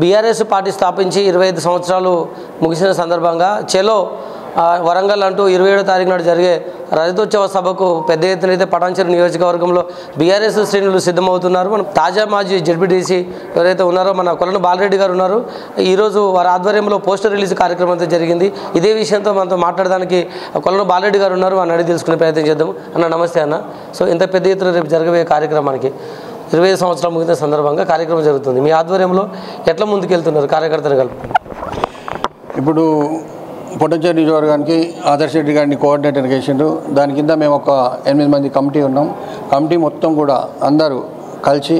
BRS party స్థాపించి 25 సంవత్సరాలు ముగిసిన సందర్భంగా చెలో వరంగల్ అంటూ 27వ తారీఖు నాడు జరిగే రజతోత్సవ సభకు పెద్ద ఎత్తున అయితే పటాన్చెరు నియోజకవర్గంలో బీఆర్ఎస్ శ్రేణులు సిద్ధమవుతున్నారు. మనం తాజా మాజీ జెడ్పీటీసీ ఎవరైతే ఉన్నారో మన కొలను బాలరెడ్డి గారు ఉన్నారు. ఈరోజు వారి ఆధ్వర్యంలో పోస్టర్ రిలీజ్ కార్యక్రమం అయితే జరిగింది. ఇదే విషయంతో మనతో మాట్లాడడానికి కొలను బాలరెడ్డి గారు ఉన్నారు. వారిని అడిగి తెలుసుకునే ప్రయత్నం చేద్దాం. అన్న నమస్తే అన్న. సో ఇంత పెద్ద ఎత్తున రేపు జరగబోయే కార్యక్రమానికి 25 సంవత్సరాలు ముగిన సందర్భంగా కార్యక్రమం జరుగుతుంది. మీ ఆధ్వర్యంలో ఎట్లా ముందుకెళ్తున్నారు కార్యకర్తలు కలుపు? ఇప్పుడు పొటెన్షియల్ నియోజకవర్గానికి ఆదర్శ రెడ్డి గారిని కోఆర్డినేటర్ చేసిండ్రు. దాని కింద మేము ఒక 8 మంది కమిటీ ఉన్నాం. కమిటీ మొత్తం కూడా అందరూ కలిసి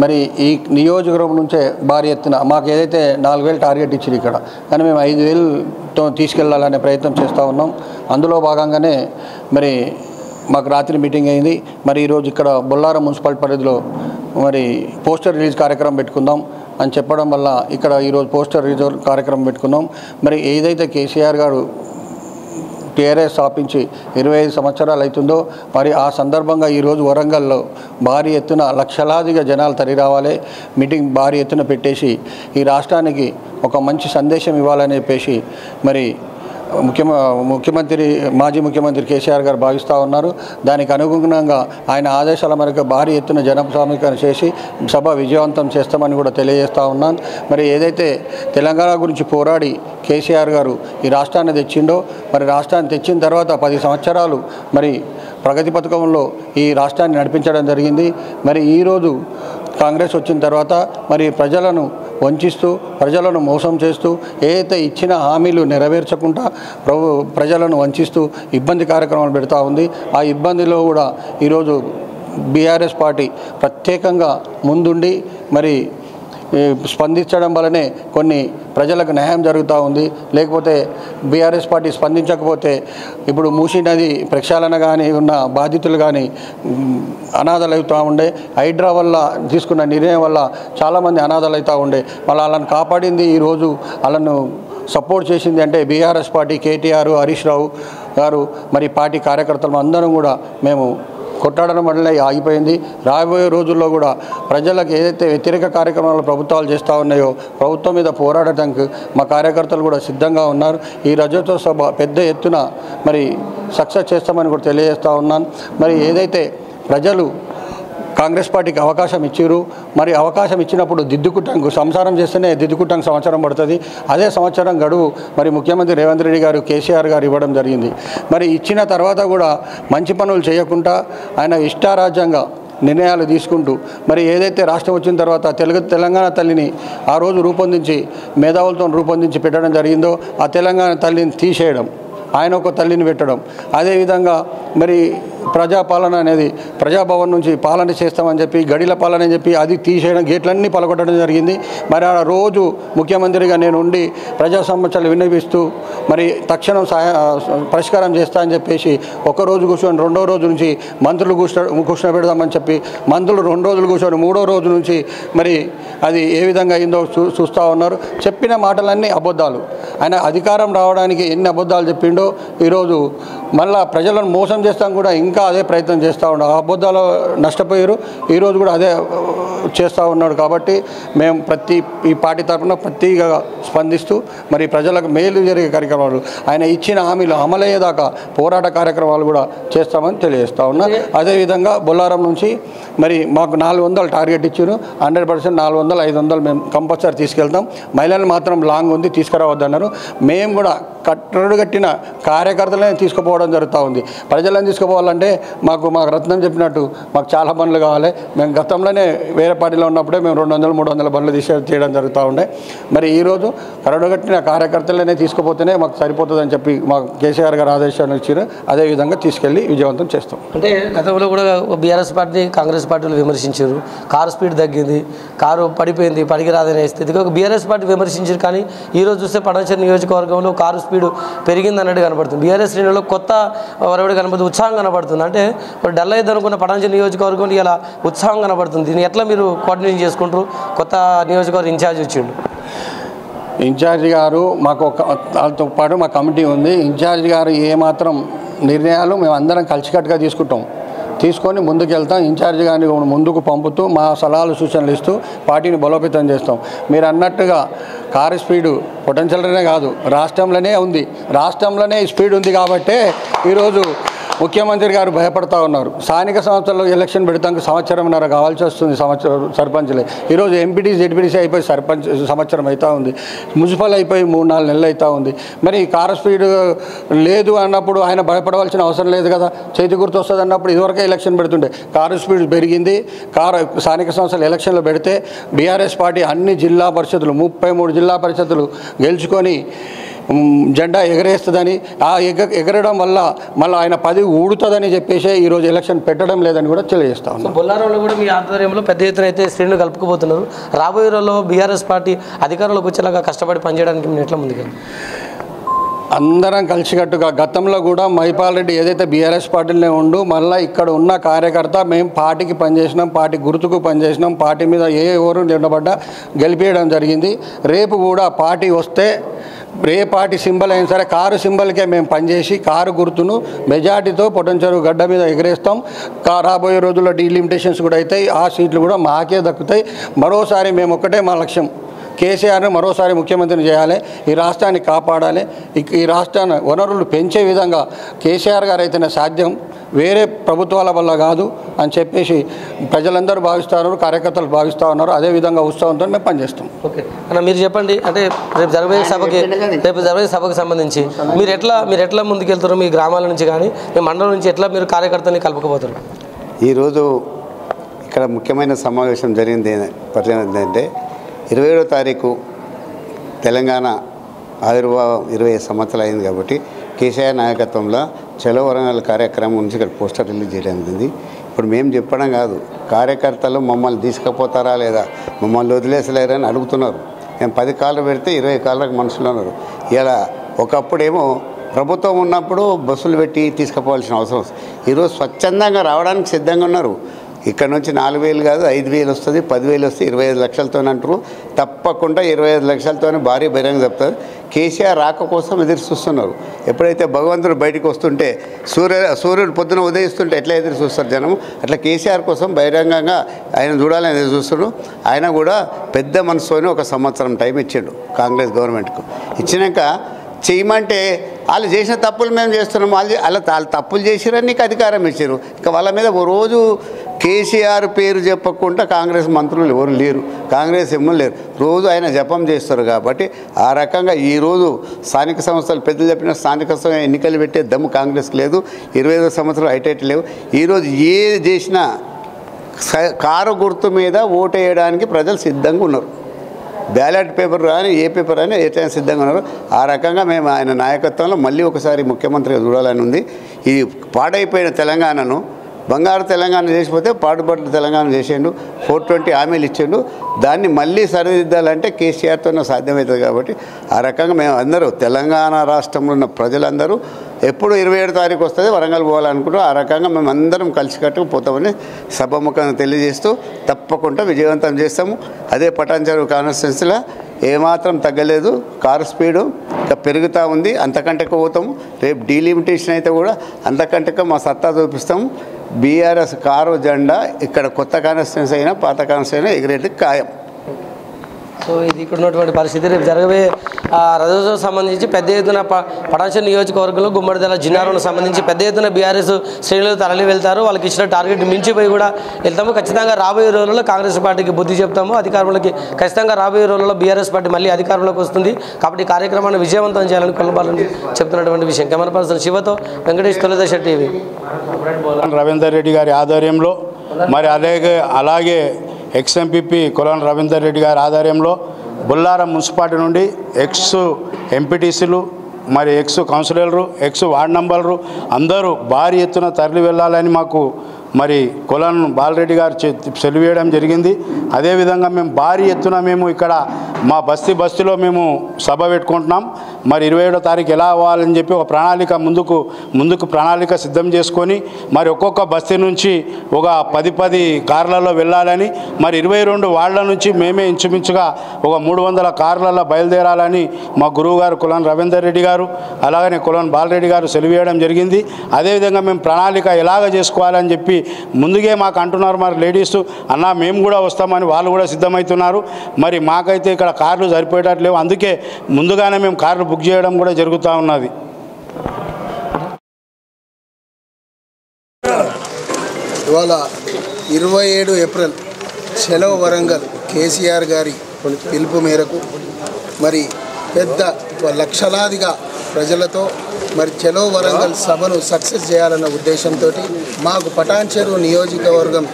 మరి ఈ నియోజకవర్గం నుంచే భారీ ఎత్తున మాకు ఏదైతే 4,000 టార్గెట్ ఇచ్చింది ఇక్కడ, కానీ మేము 5,000తో తీసుకెళ్లాలనే ప్రయత్నం చేస్తూ ఉన్నాం. అందులో భాగంగానే మరి మాకు రాత్రి మీటింగ్ అయింది. మరి ఈరోజు ఇక్కడ బొల్లారం మున్సిపాలిటీ పరిధిలో మరి పోస్టర్ రిలీజ్ కార్యక్రమం పెట్టుకుందాం అని చెప్పడం వల్ల ఇక్కడ ఈరోజు పోస్టర్ రిలీజ్ కార్యక్రమం పెట్టుకున్నాం. మరి ఏదైతే కేసీఆర్ గారు టీఆర్ఎస్ స్థాపించి 25 సంవత్సరాలు అవుతుందో మరి ఆ సందర్భంగా ఈరోజు వరంగల్లో భారీ ఎత్తున లక్షలాదిగా జనాలు తరలి రావాలి, మీటింగ్ భారీ ఎత్తున పెట్టేసి ఈ రాష్ట్రానికి ఒక మంచి సందేశం ఇవ్వాలని చెప్పేసి మరి మాజీ ముఖ్యమంత్రి కేసీఆర్ గారు భావిస్తూ ఉన్నారు. దానికి అనుగుణంగా ఆయన ఆదేశాల మేరకు భారీ ఎత్తున జనసమీకరణ చేసి సభ విజయవంతం చేస్తామని కూడా తెలియజేస్తూ ఉన్నాను. మరి ఏదైతే తెలంగాణ గురించి పోరాడి కేసీఆర్ గారు ఈ రాష్ట్రాన్ని తెచ్చిండో మరి రాష్ట్రాన్ని తెచ్చిన తర్వాత 10 సంవత్సరాలు మరి ప్రగతి పథకంలో ఈ రాష్ట్రాన్ని నడిపించడం జరిగింది. మరి ఈరోజు కాంగ్రెస్ వచ్చిన తర్వాత మరి ప్రజలను వంచిస్తూ ప్రజలను మోసం చేస్తూ ఏదైతే ఇచ్చిన హామీలు నెరవేర్చకుండా ప్రజలను వంచిస్తూ ఇబ్బంది కార్యక్రమాలు పెడతా ఉంది. ఆ ఇబ్బందిలో కూడా ఈరోజు బీఆర్ఎస్ పార్టీ ప్రత్యేకంగా ముందుండి మరి స్పందించడం వల్లనే కొన్ని ప్రజలకు న్యాయం జరుగుతూ ఉంది. లేకపోతే బీఆర్ఎస్ పార్టీ స్పందించకపోతే ఇప్పుడు మూసీ నది ప్రక్షాళన కానీ ఉన్న బాధితులు కానీ అనాథలు అవుతూ ఉండే, హైడ్రా వల్ల తీసుకున్న నిర్ణయం వల్ల చాలామంది అనాథలు అవుతూ ఉండే. మళ్ళీ వాళ్ళని కాపాడింది ఈరోజు వాళ్ళను సపోర్ట్ చేసింది అంటే బీఆర్ఎస్ పార్టీ, కేటీఆర్, హరీష్ రావు గారు మరి పార్టీ కార్యకర్తలు అందరం కూడా మేము కొట్టాడడం వల్లనే ఆగిపోయింది. రాబోయే రోజుల్లో కూడా ప్రజలకు ఏదైతే వ్యతిరేక కార్యక్రమాలు ప్రభుత్వాలు చేస్తూ ఉన్నాయో ప్రభుత్వం మీద పోరాడటానికి మా కార్యకర్తలు కూడా సిద్ధంగా ఉన్నారు. ఈ రజతోత్సవ సభ పెద్ద ఎత్తున మరి సక్సెస్ చేస్తామని కూడా తెలియజేస్తూ ఉన్నాను. మరి ఏదైతే ప్రజలు కాంగ్రెస్ పార్టీకి అవకాశం ఇచ్చారు, మరి అవకాశం ఇచ్చినప్పుడు దిద్దుకుంటానికి సంసారం చేస్తేనే దిద్దుకుంటానికి సంవత్సరం పడుతుంది. అదే సంవత్సరం గడువు మరి ముఖ్యమంత్రి రేవంత్ రెడ్డి గారు కేసీఆర్ గారు ఇవ్వడం జరిగింది. మరి ఇచ్చిన తర్వాత కూడా మంచి పనులు చేయకుండా ఆయన ఇష్టారాజ్యంగా నిర్ణయాలు తీసుకుంటూ మరి ఏదైతే రాష్ట్రం వచ్చిన తర్వాత తెలంగాణ తల్లిని ఆ రోజు రూపొందించి మేధావులతో రూపొందించి పెట్టడం జరిగిందో ఆ తెలంగాణ తల్లిని తీసేయడం, ఆయన ఒక తల్లిని పెట్టడం, అదేవిధంగా మరి ప్రజాపాలన అనేది ప్రజాభవన్ నుంచి పాలన చేస్తామని చెప్పి గడిల పాలన అని చెప్పి అది తీసేయడం, గేట్లన్నీ పలకొట్టడం జరిగింది. మరి ఆ రోజు ముఖ్యమంత్రిగా నేను ఉండి ప్రజా సమస్యలు విన్నవిస్తూ మరి తక్షణం పరిష్కారం చేస్తా అని చెప్పేసి ఒకరోజు కూర్చొని 2వ రోజు నుంచి మంత్రులు కూర్చోబెడదామని చెప్పి మంత్రులు 2 రోజులు కూర్చొని 3వ రోజు నుంచి మరి అది ఏ విధంగా అయిందో చూస్తూ ఉన్నారు. చెప్పిన మాటలన్నీ అబద్ధాలు. ఆయన అధికారం రావడానికి ఎన్ని అబద్ధాలు చెప్పిండో ఈరోజు మళ్ళా ప్రజలను మోసం చేస్తాం కూడా ఇంకా అదే ప్రయత్నం చేస్తూ ఉన్నాడు. అబద్ధాలు నష్టపోయారు, ఈరోజు కూడా అదే చేస్తూ ఉన్నాడు. కాబట్టి మేము ఈ పార్టీ తరఫున ప్రతిగా స్పందిస్తూ మరి ప్రజలకు మేలు జరిగే కార్యక్రమాలు ఆయన ఇచ్చిన హామీలు అమలయ్యేదాకా పోరాట కార్యక్రమాలు కూడా చేస్తామని తెలియజేస్తూ ఉన్నా. అదేవిధంగా బొల్లారం నుంచి మరి మాకు 400 టార్గెట్ ఇచ్చారు. 100% 400, 500 మేము కంపల్సరీ తీసుకెళ్తాం. మహిళలు మాత్రం లాంగ్ ఉంది తీసుకురావద్దన్నారు. మేము కూడా కట్టిన కార్యకర్తలనే తీసుకుపోవడం జరుగుతూ ఉంది. ప్రజలను తీసుకుపోవాలంటే మాకు రత్నం చెప్పినట్టు మాకు చాలా బండ్లు కావాలి. మేము గతంలోనే వేరే పార్టీలో ఉన్నప్పుడే మేము 200, 300 బండ్లు చేయడం జరుగుతూ ఉండే. మరి ఈరోజు కట్టిన కార్యకర్తలనే తీసుకుపోతేనే మాకు సరిపోతుందని చెప్పి మాకు కేసీఆర్ గారు ఆదేశాలు ఇచ్చారు. అదేవిధంగా తీసుకెళ్ళి విజయవంతం చేస్తాం. అంటే గతంలో కూడా బీఆర్ఎస్ పార్టీ కాంగ్రెస్ పార్టీలు విమర్శించారు. కారు స్పీడ్ తగ్గింది, కారు పడిపోయింది, పనికిరాదనే స్థితికి ఒక బీఆర్ఎస్ పార్టీ విమర్శించారు. కానీ ఈరోజు చూస్తే పటాన్చెరు నియోజకవర్గంలో కారు స్పీడ్ పెరిగింది అన్నట్టు కనబడుతుంది. బీఆర్ఎస్ శ్రేణుల్లో కొత్త వరవడి కనబడుతుంది, ఉత్సాహం కనబడుతుంది. అంటే డల్ అయితే అనుకున్న పటాన్చెరు నియోజకవర్గంలో ఇలా ఉత్సాహం కనబడుతుంది. దీన్ని ఎట్లా మీరు కోఆర్డినేషన్ చేసుకుంటారు? కొత్త నియోజకవర్గ ఇన్ఛార్జ్ వచ్చిండు. ఇన్ఛార్జ్ గారు మాకు వాళ్ళతో పాటు మా కమిటీ ఉంది. ఇన్ఛార్జ్ గారు ఏమాత్రం నిర్ణయాలు మేము అందరం కలిసికట్టుగా తీసుకుంటాం. తీసుకొని ముందుకెళ్తాం. ఇన్ఛార్జ్ గారిని ముందుకు పంపుతూ మా సలహాలు సూచనలు ఇస్తూ పార్టీని బలోపేతం చేస్తాం. మీరు అన్నట్టుగా కారు స్పీడు పొటెన్షియల్నే కాదు, రాష్ట్రంలోనే ఉంది. రాష్ట్రంలోనే స్పీడ్ ఉంది కాబట్టే ఈరోజు ముఖ్యమంత్రి గారు భయపడతా ఉన్నారు. స్థానిక సంస్థల్లో ఎలక్షన్ పెడతానికి సంవత్సరంన్నర కావాల్సి వస్తుంది. సర్పంచ్లే ఈరోజు ఎంపీటీ జెడ్పీటీసీ అయిపోయి సర్పంచ్ సంవత్సరం అవుతూ ఉంది. మున్సిపల్ అయిపోయి 3-4 నెలలు అవుతూ ఉంది. మరి కారు స్పీడ్ లేదు అన్నప్పుడు ఆయన భయపడవలసిన అవసరం లేదు కదా. చేతి గుర్తు వస్తుంది అన్నప్పుడు ఇదివరకే ఎలక్షన్ పెడుతుండే. కారు స్పీడ్ పెరిగింది. స్థానిక సంస్థల ఎలక్షన్లో పెడితే బీఆర్ఎస్ పార్టీ అన్ని జిల్లా పరిషత్తులు 33 జిల్లా పరిషత్తులు గెలుచుకొని జెండా ఎగరేస్తుందని, ఆ ఎగరడం వల్ల మళ్ళీ ఆయన 10 ఊడుతుందని చెప్పేసి ఈరోజు ఎలక్షన్ పెట్టడం లేదని కూడా తెలియజేస్తా ఉన్నాం. బొల్లారంలో కూడా మీ ఆధ్వర్యంలో పెద్ద ఎత్తున అయితే శ్రేణులు కలుపుకోబోతున్నారు. రాబోయే రోజుల్లో బీఆర్ఎస్ పార్టీ అధికారంలోకి వచ్చేలాగా కష్టపడి పనిచేయడానికి మీరు ఎట్లా ముందుకెళ్ళి అందరం కలిసికట్టుగా గతంలో కూడా మహిపాల్ రెడ్డి ఏదైతే బీఆర్ఎస్ పార్టీలోనే ఉండు మళ్ళీ ఇక్కడ ఉన్న కార్యకర్త మేము పార్టీకి పనిచేసినాం, పార్టీ గుర్తుకు పనిచేసినాం, పార్టీ మీద ఎవరు నిలబడ్డా గెలిపేయడం జరిగింది. రేపు కూడా పార్టీ వస్తే ఏ పార్టీ సింబల్ అయినా సరే కారు సింబల్కే మేము పనిచేసి కారు గుర్తును మెజార్టీతో పొటెన్షియల్ గడ్డ మీద ఎగరేస్తాం. రాబోయే రోజుల్లో డీలిమిటేషన్స్ కూడా అవుతాయి. ఆ సీట్లు కూడా మాకే దక్కుతాయి. మరోసారి మేము ఒక్కటే మా లక్ష్యం, కేసీఆర్ని మరోసారి ముఖ్యమంత్రిని చేయాలి, ఈ రాష్ట్రాన్ని కాపాడాలి. ఈ రాష్ట్రాన్ని వనరులు పెంచే విధంగా కేసీఆర్ గారు అయితేనే సాధ్యం, వేరే ప్రభుత్వాల వల్ల కాదు అని చెప్పేసి ప్రజలందరూ భావిస్తున్నారు, కార్యకర్తలు భావిస్తూ ఉన్నారు. అదేవిధంగా ఉత్సాహంతో మేము పనిచేస్తాం. ఓకే అన్న, మీరు చెప్పండి, అంటే రేపు జరగబోయే సభకి సంబంధించి మీరు ఎట్లా ముందుకెళ్తారు? మీ గ్రామాల నుంచి కానీ మీ మండలం నుంచి ఎట్లా మీరు కార్యకర్తల్ని కలుపుకోబోతారు? ఈరోజు ఇక్కడ ముఖ్యమైన సమావేశం జరిగింది ఏంటంటే 27వ తారీఖు తెలంగాణ ఆవిర్భావం 20 సంవత్సరాలు అయింది కాబట్టి కేసీఆర్ నాయకత్వంలో చలో వరంగల్ కార్యక్రమం నుంచి ఇక్కడ పోస్టర్ రిలీజ్ చేయడం జరిగింది. ఇప్పుడు మేము చెప్పడం కాదు, కార్యకర్తలు మమ్మల్ని తీసుకుపోతారా లేదా, మమ్మల్ని వదిలేసలేరని అడుగుతున్నారు. మేము 10 కాళ్ళు పెడితే 20 కాళ్ళకు మనుషులు ఉన్నారు. ఇలా ఒకప్పుడేమో ప్రభుత్వం ఉన్నప్పుడు బస్సులు పెట్టి తీసుకుపోవాల్సిన అవసరం వస్తుంది. ఈరోజు స్వచ్ఛందంగా రావడానికి సిద్ధంగా ఉన్నారు. ఇక్కడ నుంచి 4,000 కాదు 5,000 వస్తుంది, 10,000 వస్తుంది, 25 లక్షలతో అంటారు. తప్పకుండా 25 లక్షలతోనే భారీ బహిరంగ చెప్తారు. కేసీఆర్ రాక కోసం ఎదురు చూస్తున్నారు. ఎప్పుడైతే భగవంతుడు బయటకు వస్తుంటే సూర్యుడు పొద్దున ఉదయిస్తుంటే ఎట్లా ఎదురు చూస్తారు జనం, అట్లా కేసీఆర్ కోసం బహిరంగంగా ఆయన చూడాలని ఎదురు చూస్తున్నారు. ఆయన కూడా పెద్ద మనసుతోనే 1 సంవత్సరం టైం ఇచ్చాడు కాంగ్రెస్ గవర్నమెంట్కు. ఇచ్చినాక చేయమంటే వాళ్ళు చేసిన తప్పులు మేము చేస్తున్నాం, వాళ్ళు తప్పులు చేసిరని నీకు అధికారం ఇచ్చారు. ఇక వాళ్ళ మీద ఓ రోజు కేసీఆర్ పేరు చెప్పకుండా కాంగ్రెస్ మంత్రులు ఎవరు లేరు, కాంగ్రెస్ ఎమ్మెల్యేలు లేరు. రోజు ఆయన జపం చేస్తారు. కాబట్టి ఆ రకంగా ఈరోజు స్థానిక సంస్థలు పెద్దలు చెప్పిన స్థానిక ఎన్నికలు పెట్టే దమ్ము కాంగ్రెస్కి లేదు. 25వ సంవత్సరం హైటెట్ లేవు. ఈరోజు ఏది చేసినా కారు గుర్తు మీద ఓటు వేయడానికి ప్రజలు సిద్ధంగా ఉన్నారు. బ్యాలెట్ పేపర్ కానీ ఏ పేపర్ అయినా ఏదైనా సిద్ధంగా ఉన్నారు. ఆ రకంగా మేము ఆయన నాయకత్వంలో మళ్ళీ ఒకసారి ముఖ్యమంత్రిగా చూడాలని ఉంది. ఈ పాడైపోయిన తెలంగాణను బంగారు తెలంగాణ చేసిపోతే పాడుపడ్డ తెలంగాణ చేసిండు, 420 హామీలు ఇచ్చిండు. దాన్ని మళ్ళీ సరిదిద్దాలంటే కేసీఆర్తోనే సాధ్యమవుతుంది. కాబట్టి ఆ రకంగా మేము అందరూ తెలంగాణ రాష్ట్రంలో ఉన్న ప్రజలందరూ ఎప్పుడు 27వ తారీఖు వస్తుంది వరంగల్ పోవాలనుకుంటూ ఆ రకంగా మేము అందరం కలిసికట్టుకు పోతామని సభాముఖంగా తెలియజేస్తూ తప్పకుండా విజయవంతం చేస్తాము. అదే పటాన్చెరు కాన్స్టిట్యున్సీలో ఏమాత్రం తగ్గలేదు, కారు స్పీడు ఇంకా పెరుగుతూ ఉంది. అంతకంటే పోతాము. రేపు డీలిమిటేషన్ అయితే కూడా అంతకంటే మా సత్తా చూపిస్తాము. బీఆర్ఎస్ కారు జెండా ఇక్కడ కొత్త కాన్స్టిట్యున్సీ అయినా పాత కాన్స్టిట్యున్సీ అయినా ఎగిరేటికి ఖాయం. సో ఇది ఇక్కడ ఉన్నటువంటి పరిస్థితి. రేపు జరగబోయే రథోత్సవం సంబంధించి పెద్ద ఎత్తున పటాన్చెరు నియోజకవర్గంలో గుమ్మడిదల జిన్నారంకు సంబంధించి పెద్ద ఎత్తున బీఆర్ఎస్ శ్రేణులు తరలి వెళ్తారు. వాళ్ళకి ఇచ్చిన టార్గెట్ మించిపోయి కూడా వెళ్తాము. ఖచ్చితంగా రాబోయే రోజుల్లో కాంగ్రెస్ పార్టీకి బుద్ధి చెప్తాము. అధికారంలోకి ఖచ్చితంగా రాబోయే రోజుల్లో బీఆర్ఎస్ పార్టీ మళ్ళీ అధికారంలోకి వస్తుంది. కాబట్టి ఈ కార్యక్రమాన్ని విజయవంతం చేయాలని కొల్లబాలని చెప్తున్నటువంటి విషయం. కెమెరా పర్సన్ శివతో వెంకటేష్, తొలిదశ టీవీ. రవీందర్ రెడ్డి గారి ఆధ్వర్యంలో మరి అలాగే ఎక్స్-ఎంపీపీ కొలను రవీందర్ రెడ్డి గారి ఆధ్వర్యంలో బొల్లారం మున్సిపాలిటీ నుండి ఎక్స్ ఎంపీటీసీలు మరి ఎక్స్ కౌన్సిలర్లు ఎక్స్ వార్డు నంబర్లు అందరూ భారీ ఎత్తున తరలి వెళ్ళాలని మాకు మరి కొలను బాలరెడ్డి గారు సెలవేయడం జరిగింది. అదేవిధంగా మేము భారీ ఎత్తున మేము ఇక్కడ మా బస్తీలో మేము సభ పెట్టుకుంటున్నాం. మరి 27వ తారీఖు ఎలా అవ్వాలని చెప్పి ఒక ప్రణాళిక ముందుకు ప్రణాళిక సిద్ధం చేసుకొని మరి ఒక్కొక్క బస్తీ నుంచి ఒక 10 కార్లలో వెళ్ళాలని, మరి 22 వార్డుల నుంచి మేమే ఇంచుమించుగా ఒక 300 కార్లలో బయలుదేరాలని మా గురువుగారు కులాన్ రవీందర్ రెడ్డి గారు అలాగనే కులాన్ బాలరెడ్డి గారు సెలవేయడం జరిగింది. అదేవిధంగా మేము ప్రణాళిక ఎలాగ చేసుకోవాలని చెప్పి ముందుగే మాకు అంటున్నారు. మరి లేడీస్ అన్న మేము కూడా వస్తామని వాళ్ళు కూడా సిద్ధమవుతున్నారు. మరి మాకైతే ఇక్కడ కార్లు సరిపోయేటట్లేవు, అందుకే ముందుగానే మేము కార్లు బుక్ చేయడం కూడా జరుగుతూ ఉన్నది. ఇవాళ 27 ఏప్రిల్ చలో వరంగల్ కేసీఆర్ గారి పిలుపు మేరకు మరి పెద్ద లక్షలాదిగా ప్రజలతో మరి చలో వరంగల్ సభను సక్సెస్ చేయాలన్న ఉద్దేశంతో మాకు పటాన్చెరు నియోజకవర్గం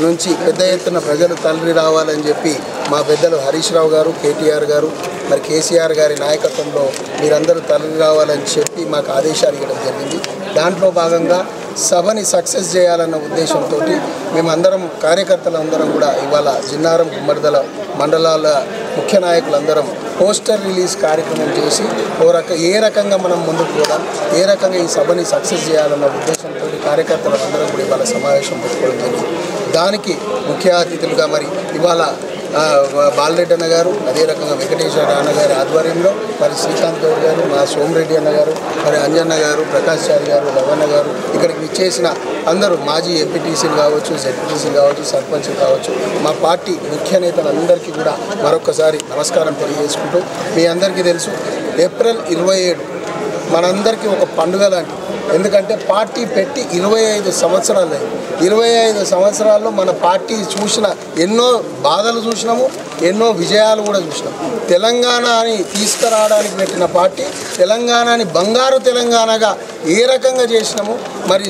నుంచి పెద్ద ఎత్తున ప్రజలు తరలి రావాలని చెప్పి మా పెద్దలు హరీష్ రావు గారు, కేటీఆర్ గారు, మరి కేసీఆర్ గారి నాయకత్వంలో మీరందరూ తరలి రావాలని చెప్పి మాకు ఆదేశాలు ఇవ్వడం జరిగింది. దాంట్లో భాగంగా సభని సక్సెస్ చేయాలన్న ఉద్దేశంతో మేమందరం కార్యకర్తలందరం కూడా ఇవాళ జిన్నారం గుమ్మడిదల మండలాల ముఖ్య నాయకులందరం పోస్టర్ రిలీజ్ కార్యక్రమం చేసి ఏ రకంగా మనం ముందుకు పోదాం, ఏ రకంగా ఈ సభని సక్సెస్ చేయాలన్న ఉద్దేశంతో కార్యకర్తలందరం కూడా ఇవాళ సమావేశం పెట్టుకోవడం జరిగింది. దానికి ముఖ్య అతిథులుగా మరి ఇవాళ బాలరెడ్డి అన్న గారు, అదే రకంగా వెంకటేశ్వర అన్న గారి ఆధ్వర్యంలో మరి శ్రీకాంత్ గౌడ్ గారు, మా సోమిరెడ్డి అన్న గారు, మరి అంజన్న గారు, ప్రకాష్ చారి గారు, లవన్న గారు, ఇక్కడికి విచ్చేసిన అందరూ మాజీ ఎంపీటీసీలు కావచ్చు, జెడ్పీటీసీలు కావచ్చు, సర్పంచ్లు కావచ్చు, మా పార్టీ ముఖ్య నేతలందరికీ కూడా మరొకసారి నమస్కారం తెలియజేసుకుంటూ, మీ అందరికీ తెలుసు ఏప్రిల్ 27 మనందరికీ ఒక పండుగ లాంటి. ఎందుకంటే పార్టీ పెట్టి 25 సంవత్సరాలు అయింది. 25 సంవత్సరాల్లో మన పార్టీ చూసిన ఎన్నో బాధలు చూసినాము, ఎన్నో విజయాలు కూడా చూసినాం. తెలంగాణని తీసుకురావడానికి పెట్టిన పార్టీ తెలంగాణని బంగారు తెలంగాణగా ఏ రకంగా చేసినాము, మరి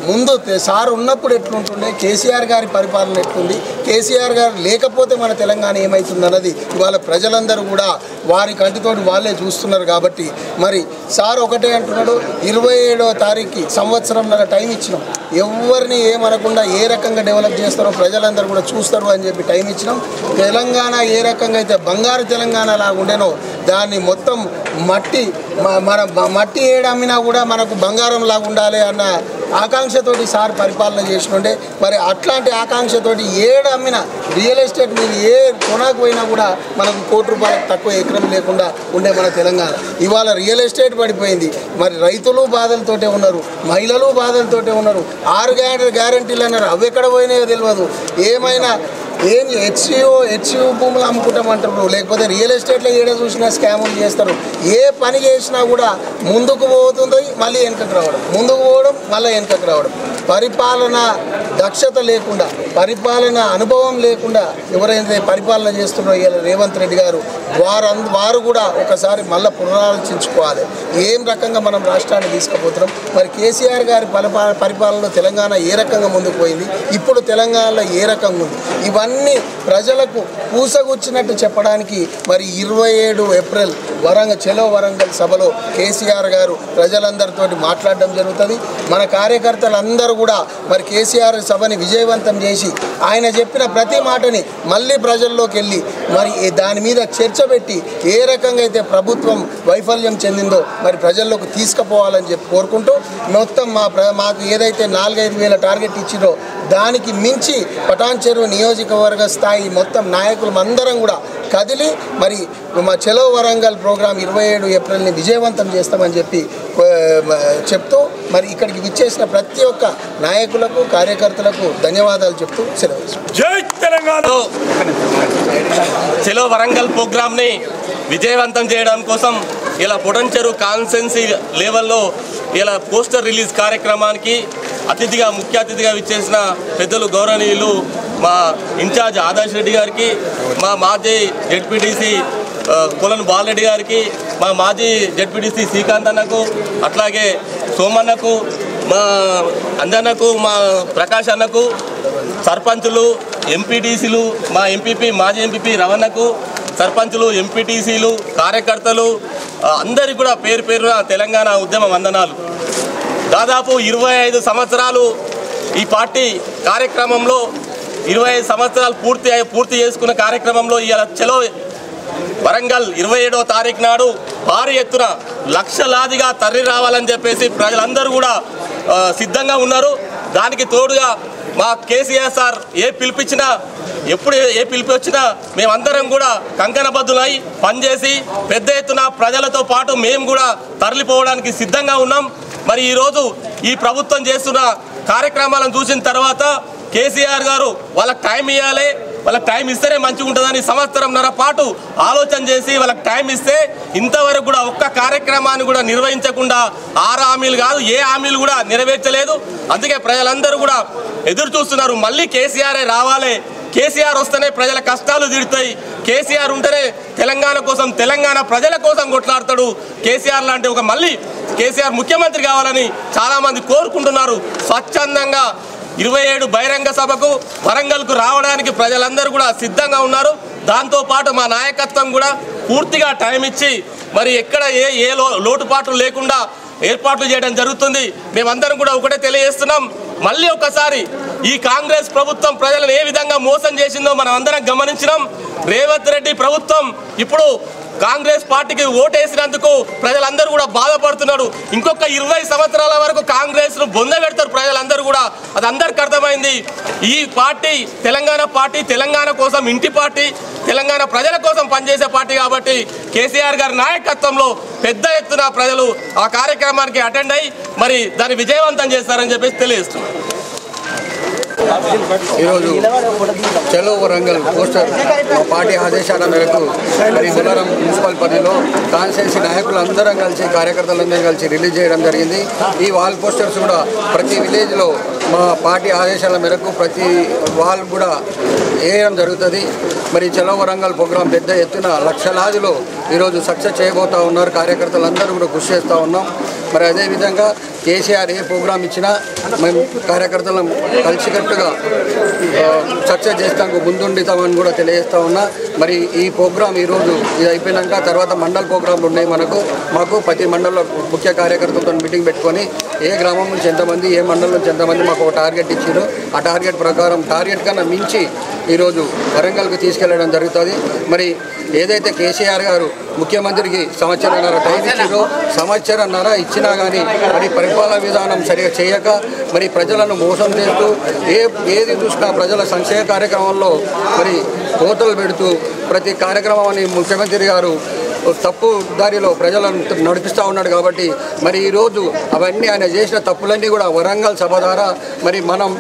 ముందు సార్ ఉన్నప్పుడు ఎట్లుంటుండే, కేసీఆర్ గారి పరిపాలన ఎట్లుంది, కేసీఆర్ గారు లేకపోతే మన తెలంగాణ ఏమవుతుందన్నది ఇవాళ ప్రజలందరూ కూడా వారి కంటితోటి వాళ్ళే చూస్తున్నారు. కాబట్టి మరి సార్ ఒకటే అంటున్నాడు, 27వ తారీఖుకి సంవత్సరంన్నర టైం ఇచ్చినాం, ఎవరిని ఏమనకుండా ఏ రకంగా డెవలప్ చేస్తారో ప్రజలందరూ కూడా చూస్తారు అని చెప్పి టైం ఇచ్చినాం. తెలంగాణ ఏ రకంగా అయితే బంగారు తెలంగాణ లాగా ఉండేనో దాన్ని మొత్తం మన మట్టి ఏడమ్మినా కూడా మనకు బంగారం లాగా ఉండాలి అన్న ఆకాంక్షతోటి సార్ పరిపాలన చేసినుండే. మరి అట్లాంటి ఆకాంక్షతోటి ఏడమ్మిన రియల్ ఎస్టేట్ మీద ఏ కొనకు పోయినా కూడా మనకు ₹1 తక్కువ ఎకరం లేకుండా ఉండే మన తెలంగాణ. ఇవాళ రియల్ ఎస్టేట్ పడిపోయింది. మరి రైతులు బాధలతోటే ఉన్నారు, మహిళలు బాధలతోటే ఉన్నారు. 6 గ్యారెంటీలు అన్నారు, అవి ఎక్కడ పోయినాయో తెలియదు. ఏమైనా హెచ్సియు భూములు అమ్ముకుంటామంటారు, లేకపోతే రియల్ ఎస్టేట్లో ఏడ చూసినా స్కాములు చేస్తారు. ఏ పని చేసినా కూడా ముందుకు పోతుంది, మళ్ళీ వెనుకకు రావడం, ముందుకు పోవడం, మళ్ళీ వెనుకకు రావడం. పరిపాలన దక్షత లేకుండా, పరిపాలన అనుభవం లేకుండా ఎవరైతే పరిపాలన చేస్తున్నారో ఇలా రేవంత్ రెడ్డి గారు, వారు కూడా ఒకసారి మళ్ళీ పునరాలోచించుకోవాలి. ఏం రకంగా మనం రాష్ట్రాన్ని తీసుకుపోతున్నాం, మరి కేసీఆర్ గారి పరిపాలనలో తెలంగాణ ఏ రకంగా ముందుకు పోయింది, ఇప్పుడు తెలంగాణలో ఏ రకంగా ఉంది, ఇవన్నీ ప్రజలకు పూసగుచ్చినట్టు చెప్పడానికి మరి 27 ఏప్రిల్ చలో వరంగల్ సభలో కేసీఆర్ గారు ప్రజలందరితో మాట్లాడడం జరుగుతుంది. మన కార్యకర్తలందరూ కూడా మరి కేసీఆర్ సభని విజయవంతం చేసి ఆయన చెప్పిన ప్రతి మాటని మళ్ళీ ప్రజల్లోకి వెళ్ళి మరి దాని మీద చర్చ పెట్టి ఏ రకంగా అయితే ప్రభుత్వం వైఫల్యం చెందిందో మరి ప్రజల్లోకి తీసుకుపోవాలని చెప్పి కోరుకుంటూ, మొత్తం మాకు ఏదైతే 4-5 వేల టార్గెట్ ఇచ్చిందో దానికి మించి పటాన్చెరు నియోజకవర్గ స్థాయి మొత్తం నాయకులు అందరం కూడా కదిలి మరి మా చలో వరంగల్ ప్రోగ్రాం 27 ఏప్రిల్ని విజయవంతం చేస్తామని చెప్పి చెప్తూ మరి ఇక్కడికి విచ్చేసిన ప్రతి ఒక్క నాయకులకు, కార్యకర్తలకు ధన్యవాదాలు చెప్తూ సెలవు. జై తెలంగాణ. చలో వరంగల్ ప్రోగ్రాంని విజయవంతం చేయడం కోసం ఇలా పొటన్చెరు కాన్స్టెన్సీ లెవెల్లో ఇలా పోస్టర్ రిలీజ్ కార్యక్రమానికి ముఖ్య అతిథిగా విచ్చేసిన పెద్దలు గౌరవనీయులు మా ఇన్ఛార్జ్ ఆదర్శ్ రెడ్డి గారికి, మా మాజీ జెడ్పీటీసీ కులాన్ బాలరెడ్డి గారికి, మా మాజీ జెడ్పీటీసీ శ్రీకాంత్ అన్నకు, అట్లాగే సోమన్నకు, మా అంజన్నకు, మా ప్రకాష్ అన్నకు, సర్పంచులు, ఎంపీటీసీలు, మా ఎంపీపీ మాజీ ఎంపీపీ రవణకు, సర్పంచులు, ఎంపీటీసీలు, కార్యకర్తలు అందరికీ కూడా పేరు పేరున తెలంగాణ ఉద్యమ వందనాలు. దాదాపు 25 సంవత్సరాలు ఈ పార్టీ కార్యక్రమంలో 25 సంవత్సరాలు పూర్తి చేసుకున్న కార్యక్రమంలో ఇలా చలో వరంగల్ 27వ తారీఖు నాడు భారీ ఎత్తున లక్షలాదిగా తరలి రావాలని చెప్పేసి ప్రజలందరూ కూడా సిద్ధంగా ఉన్నారు. దానికి తోడుగా మా కేసీఆర్ సార్ ఏ పిలిపించినా ఎప్పుడు ఏ పిలిపి వచ్చినా మేమందరం కూడా కంకణబద్దులై పనిచేసి పెద్ద ఎత్తున ప్రజలతో పాటు మేము కూడా తరలిపోవడానికి సిద్ధంగా ఉన్నాం. మరి ఈరోజు ఈ ప్రభుత్వం చేస్తున్న కార్యక్రమాలను చూసిన తర్వాత కేసీఆర్ గారు వాళ్ళకి టైం ఇవ్వాలి, వాళ్ళకి టైం ఇస్తేనే మంచిగా ఉంటుందని సంవత్సరంన్నర పాటు ఆలోచన చేసి వాళ్ళకి టైం ఇస్తే ఇంతవరకు కూడా ఒక్క కార్యక్రమాన్ని కూడా నిర్వహించకుండా 6 హామీలు కాదు ఏ హామీలు కూడా నెరవేర్చలేదు. అందుకే ప్రజలందరూ కూడా ఎదురు చూస్తున్నారు. మళ్ళీ కేసీఆరే రావాలి, కేసీఆర్ వస్తేనే ప్రజల కష్టాలు తీరుతాయి, కేసీఆర్ ఉంటేనే తెలంగాణ కోసం తెలంగాణ ప్రజల కోసం కొట్లాడతాడు, కేసీఆర్ లాంటి ఒక మళ్ళీ కేసీఆర్ ముఖ్యమంత్రి కావాలని చాలామంది కోరుకుంటున్నారు. స్వచ్ఛందంగా 27 బహిరంగ సభకు వరంగల్కు రావడానికి ప్రజలందరూ కూడా సిద్ధంగా ఉన్నారు. దాంతోపాటు మా నాయకత్వం కూడా పూర్తిగా టైం ఇచ్చి మరి ఎక్కడ ఏ లోటుపాట్లు లేకుండా ఏర్పాట్లు చేయడం జరుగుతుంది. మేమందరం కూడా ఒకటే తెలియజేస్తున్నాం, మళ్ళీ ఒకసారి ఈ కాంగ్రెస్ ప్రభుత్వం ప్రజలను ఏ విధంగా మోసం చేసిందో మనం అందరం గమనించినాం. రేవంత్ రెడ్డి ప్రభుత్వం ఇప్పుడు కాంగ్రెస్ పార్టీకి ఓటేసినందుకు ప్రజలందరూ కూడా బాధపడుతున్నారు. ఇంకొక 20 సంవత్సరాల వరకు కాంగ్రెస్ను బొందబెడతారు ప్రజలందరూ కూడా, అది అందరికీ అర్థమైంది. ఈ పార్టీ తెలంగాణ కోసం ఇంటి పార్టీ, తెలంగాణ ప్రజల కోసం పనిచేసే పార్టీ కాబట్టి కేసీఆర్ గారి నాయకత్వంలో పెద్ద ఎత్తున ప్రజలు ఆ కార్యక్రమానికి అటెండ్ అయ్యి మరి దాన్ని విజయవంతం చేస్తారని చెప్పేసి తెలియజేస్తున్నారు. ఈరోజు చలో వరంగల్ పోస్టర్ మా పార్టీ ఆదేశాల మేరకు మరి బుల్లారం మున్సిపల్ పరిధిలో కాన్స్టిట్యున్సీ నాయకులు అందరం కలిసి కార్యకర్తలందరం కలిసి రిలీజ్ చేయడం జరిగింది. ఈ వాల్ పోస్టర్స్ కూడా ప్రతి విలేజ్లో మా పార్టీ ఆదేశాల మేరకు ప్రతి వాల్ కూడా వేయడం జరుగుతుంది. మరి చలో వరంగల్ ప్రోగ్రాం పెద్ద ఎత్తున లక్షలాదిలో ఈరోజు సక్సెస్ చేయబోతూ ఉన్నారు. కార్యకర్తలందరూ కూడా కృషి చేస్తూ ఉన్నాం. మరి అదేవిధంగా కేసీఆర్ ఏ ప్రోగ్రాం ఇచ్చినా మేము కార్యకర్తలను కలిసికట్టుగా సక్సెస్ చేస్తానికి ముందుండితామని కూడా తెలియజేస్తూ ఉన్నా. మరి ఈ ప్రోగ్రాం ఈరోజు ఇది అయిపోయినాక తర్వాత మండల ప్రోగ్రాంలు ఉన్నాయి. మాకు ప్రతి మండలంలో ముఖ్య కార్యకర్తలతో మీటింగ్ పెట్టుకొని ఏ గ్రామం నుంచి ఎంతమంది, ఏ మండలం నుంచి ఎంతమంది మాకు ఒక టార్గెట్ ఇచ్చారు. ఆ టార్గెట్ ప్రకారం టార్గెట్ కన్నా మించి ఈరోజు వరంగల్కి తీసుకెళ్లడం జరుగుతుంది. మరి ఏదైతే కేసీఆర్ గారు ముఖ్యమంత్రికి సంవత్సరన్నర టైం ఇచ్చారో సంవత్సరన్నర ఇచ్చినా కానీ మరి పరిపాలన విధానం సరిగా చేయక మరి ప్రజలను మోసం చేస్తూ ఏది చూసినా ప్రజల సంక్షేమ కార్యక్రమంలో మరి కోతలు పెడుతూ ప్రతి కార్యక్రమాన్ని ముఖ్యమంత్రి గారు తప్పు దారిలో ప్రజలను నడిపిస్తూ ఉన్నాడు. కాబట్టి మరి ఈరోజు అవన్నీ ఆయన చేసిన తప్పులన్నీ కూడా వరంగల్ సభ ద్వారా మరి మనం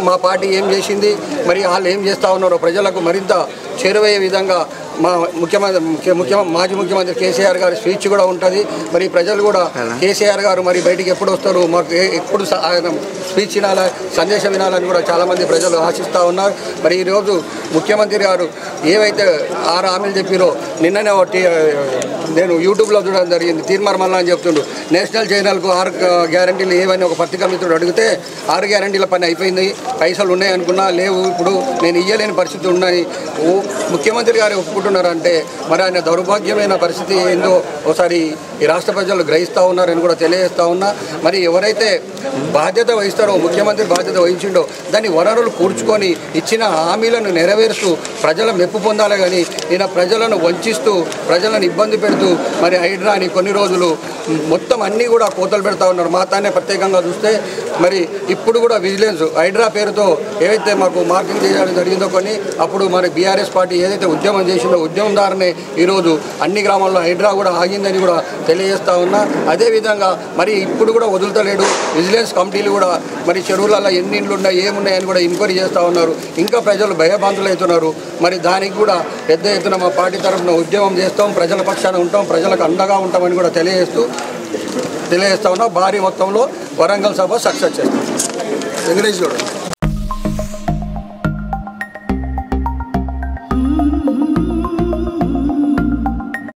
మా పార్టీ ఏం చేసింది, మరి వాళ్ళు ఏం చేస్తూ ఉన్నారో ప్రజలకు మరింత చేరువయ్యే విధంగా మా మాజీ ముఖ్యమంత్రి కేసీఆర్ గారి స్పీచ్ కూడా ఉంటుంది. మరి ప్రజలు కూడా కేసీఆర్ గారు మరి బయటికి ఎప్పుడు వస్తారు, మాకు ఎప్పుడు స్పీచ్ వినాలా, సందేశం వినాలని కూడా చాలామంది ప్రజలు ఆశిస్తూ ఉన్నారు. మరి ఈరోజు ముఖ్యమంత్రి గారు ఏవైతే 6 హామీలు చెప్పారో నిన్ననే నేను యూట్యూబ్లో చూడడం జరిగింది. తీర్మానం అని చెప్తుండ్రు. నేషనల్ ఛానల్కు 6 గ్యారంటీలు ఏవని ఒక పత్రికా మిత్రుడు అడిగితే 6 గ్యారంటీల పని అయిపోయింది, పైసలు ఉన్నాయి అనుకున్నా లేవు, ఇప్పుడు నేను ఇయ్యలేని పరిస్థితి ఉన్నాయి. ముఖ్యమంత్రి గారు ఒప్పుకుంటున్నారంటే మరి ఆయన దౌర్భాగ్యమైన పరిస్థితి ఏందో ఒకసారి ఈ రాష్ట్ర ప్రజలు గ్రహిస్తూ ఉన్నారని కూడా తెలియజేస్తూ ఉన్నా. మరి ఎవరైతే బాధ్యత వహిస్తారో, ముఖ్యమంత్రి బాధ్యత వహించిండో దాన్ని వనరులు కూర్చుకొని ఇచ్చిన హామీలను నెరవేరుస్తూ ప్రజల మెప్పు పొందాలి. కానీ ఈయన ప్రజలను వంచిస్తూ ప్రజలను ఇబ్బంది పెడుతూ మరి హైడ్రా అని కొన్ని రోజులు మొత్తం అన్నీ కూడా కోతలు పెడతా ఉన్నారు. మా తానే ప్రత్యేకంగా చూస్తే మరి ఇప్పుడు కూడా విజిలెన్స్ హైడ్రా పేరుతో ఏవైతే మాకు మార్కింగ్ చేయడం జరిగిందో కొన్ని అప్పుడు మరి బీఆర్ఎస్ పార్టీ ఏదైతే ఉద్యమం చేసిందో ఉద్యమం ద్వారానే ఈరోజు అన్ని గ్రామాల్లో హైడ్రా కూడా ఆగిందని కూడా తెలియజేస్తూ ఉన్నా. అదేవిధంగా మరి ఇప్పుడు కూడా వదులుతలేడు. విజిలెన్స్ కమిటీలు కూడా మరి చెరువులలో ఎన్ని ఇండ్లు ఉన్నాయి ఏమున్నాయని కూడా ఎంక్వైరీ చేస్తూ ఉన్నారు. ఇంకా ప్రజలు భయభ్రాంతులు అవుతున్నారు. మరి దానికి కూడా పెద్ద ఎత్తున మా పార్టీ తరఫున ఉద్యమం చేస్తాం, ప్రజల పక్షాన ఉంటాం, ప్రజలకు అండగా ఉంటామని కూడా తెలియజేస్తూ ఉన్నా. భారీ మొత్తంలో వరంగల్ సభ సక్సెస్ చేస్తాం. వెంకటేష్ గౌడ్.